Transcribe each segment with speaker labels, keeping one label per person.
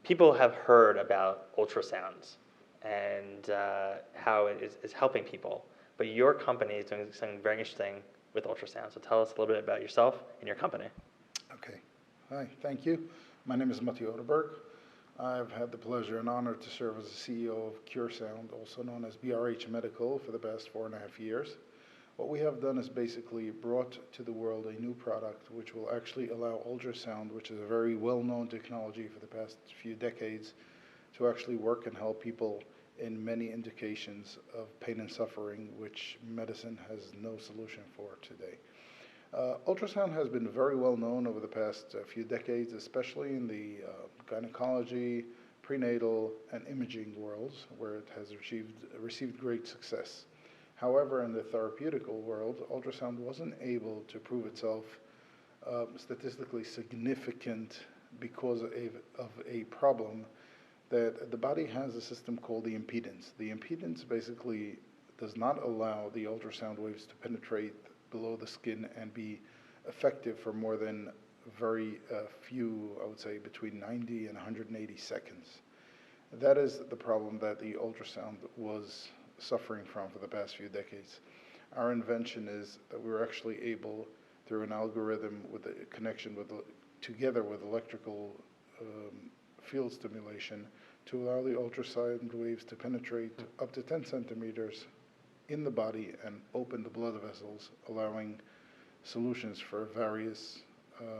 Speaker 1: people have heard about ultrasounds and how it is helping people, but your company is doing something very interesting with ultrasound. So tell us a little bit about yourself and your company.
Speaker 2: Okay. Hi, thank you. My name is Motti Oderberg. I've had the pleasure and honor to serve as the CEO of Curesound, also known as BRH Medical, for the past 4.5 years. What we have done is basically brought to the world a new product which will actually allow ultrasound, which is a very well-known technology for the past few decades, to actually work and help people in many indications of pain and suffering, which medicine has no solution for today. Ultrasound has been very well known over the past few decades, especially in the gynecology, prenatal, and imaging worlds, where it has received great success. However, in the therapeutical world, ultrasound wasn't able to prove itself statistically significant because of a problem that the body has a system called the impedance. The impedance basically does not allow the ultrasound waves to penetrate below the skin and be effective for more than very few, I would say between 90 and 180 seconds. That is the problem that the ultrasound was suffering from for the past few decades. Our invention is that we were actually able, through an algorithm with a connection together with electrical field stimulation, to allow the ultrasound waves to penetrate up to 10 centimeters in the body and open the blood vessels, allowing solutions for various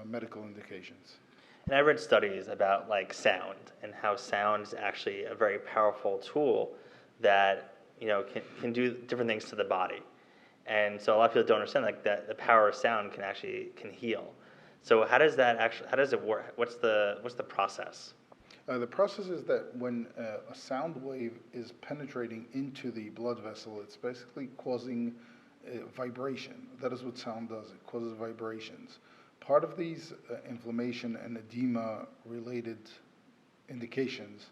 Speaker 2: medical indications.
Speaker 1: And I read studies about like sound and how sound is actually a very powerful tool that can do different things to the body. And so a lot of people don't understand like that the power of sound can heal. So how does it work? What's the process?
Speaker 2: The process is that when a sound wave is penetrating into the blood vessel, it's basically causing vibration. That is what sound does. It causes vibrations. Part of these inflammation and edema-related indications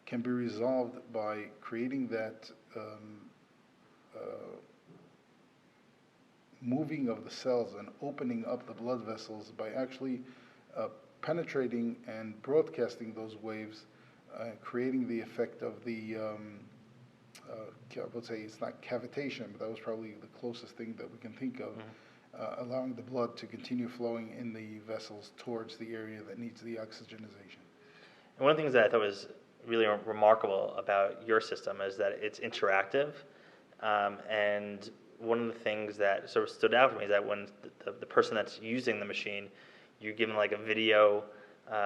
Speaker 2: can be resolved by creating that moving of the cells and opening up the blood vessels by actually penetrating and broadcasting those waves, creating the effect of the, I would say it's not cavitation, but that was probably the closest thing that we can think of, allowing the blood to continue flowing in the vessels towards the area that needs the oxygenization.
Speaker 1: And one of the things that I thought was really remarkable about your system is that it's interactive, and one of the things that sort of stood out for me is that when the person that's using the machine, you're given like a video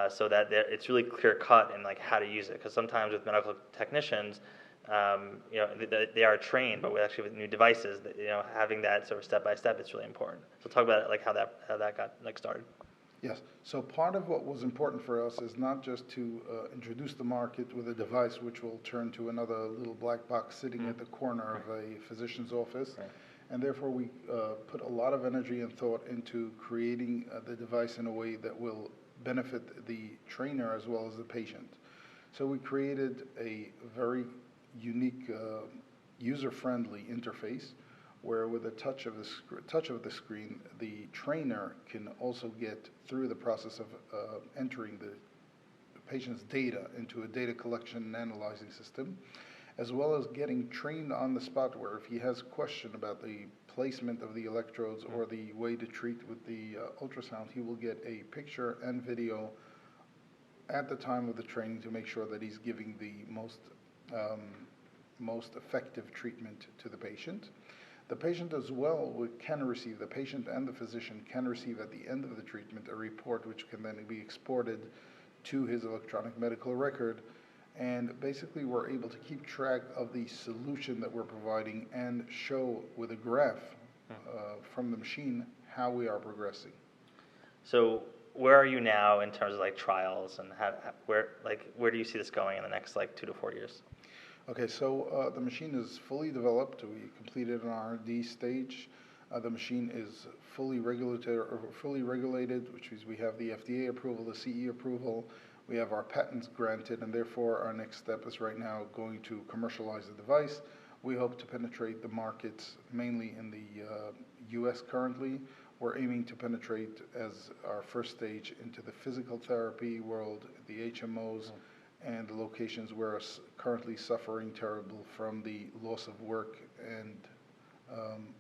Speaker 1: so that it's really clear cut in like how to use it. Because sometimes with medical technicians, they are trained, but with new devices, having that sort of step by step is really important. So talk about like how that got like started.
Speaker 2: Yes. So part of what was important for us is not just to introduce the market with a device which will turn to another little black box sitting at the corner of a physician's office.
Speaker 1: Right.
Speaker 2: And therefore we put a lot of energy and thought into creating the device in a way that will benefit the trainer as well as the patient. So we created a very unique, user-friendly interface where with a touch of the screen, the trainer can also get through the process of entering the patient's data into a data collection and analyzing system, as well as getting trained on the spot where if he has a question about the placement of the electrodes or the way to treat with the ultrasound, he will get a picture and video at the time of the training to make sure that he's giving the most effective treatment to the patient. The patient as well can receive, the patient and the physician can receive at the end of the treatment a report which can then be exported to his electronic medical record. And basically we're able to keep track of the solution that we're providing and show with a graph from the machine how we are progressing.
Speaker 1: So where are you now in terms of like trials, and where do you see this going in the next like 2 to 4 years?
Speaker 2: Okay, so the machine is fully developed. We completed an R&D stage. The machine is fully regulated, which means we have the FDA approval, the CE approval. We have our patents granted, and therefore our next step is right now going to commercialize the device. We hope to penetrate the markets mainly in the US currently, we're aiming to penetrate as our first stage into the physical therapy world, the HMOs, and the locations where are currently suffering terrible from the loss of work and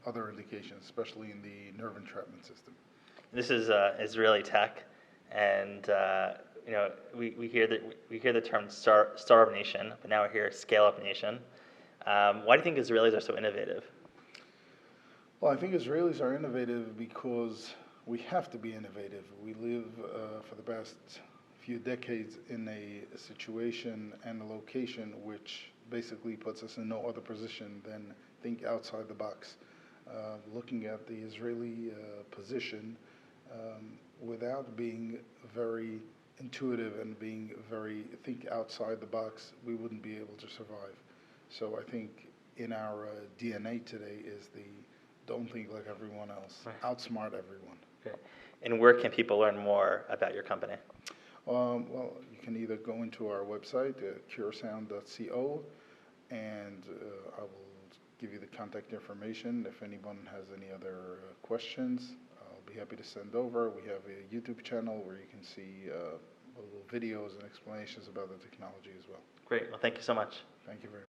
Speaker 2: other indications, especially in the nerve entrapment system.
Speaker 1: This is Israeli tech, and we hear the term startup nation, but now we hear scale up nation. Why do you think Israelis are so innovative?
Speaker 2: Well, I think Israelis are innovative because we have to be innovative. We live for the past few decades in a situation and a location which basically puts us in no other position than think outside the box. Looking at the Israeli position, without being very intuitive and being very think outside the box, we wouldn't be able to survive. So I think in our DNA today is the don't think like everyone else, outsmart everyone.
Speaker 1: Okay. And where can people learn more about your company?
Speaker 2: Well, you can either go into our website, curesound.co, and I will give you the contact information. If anyone has any other questions, I'll be happy to send over. We have a YouTube channel where you can see little videos and explanations about the technology as well.
Speaker 1: Great. Well, thank you so much.
Speaker 2: Thank you very much.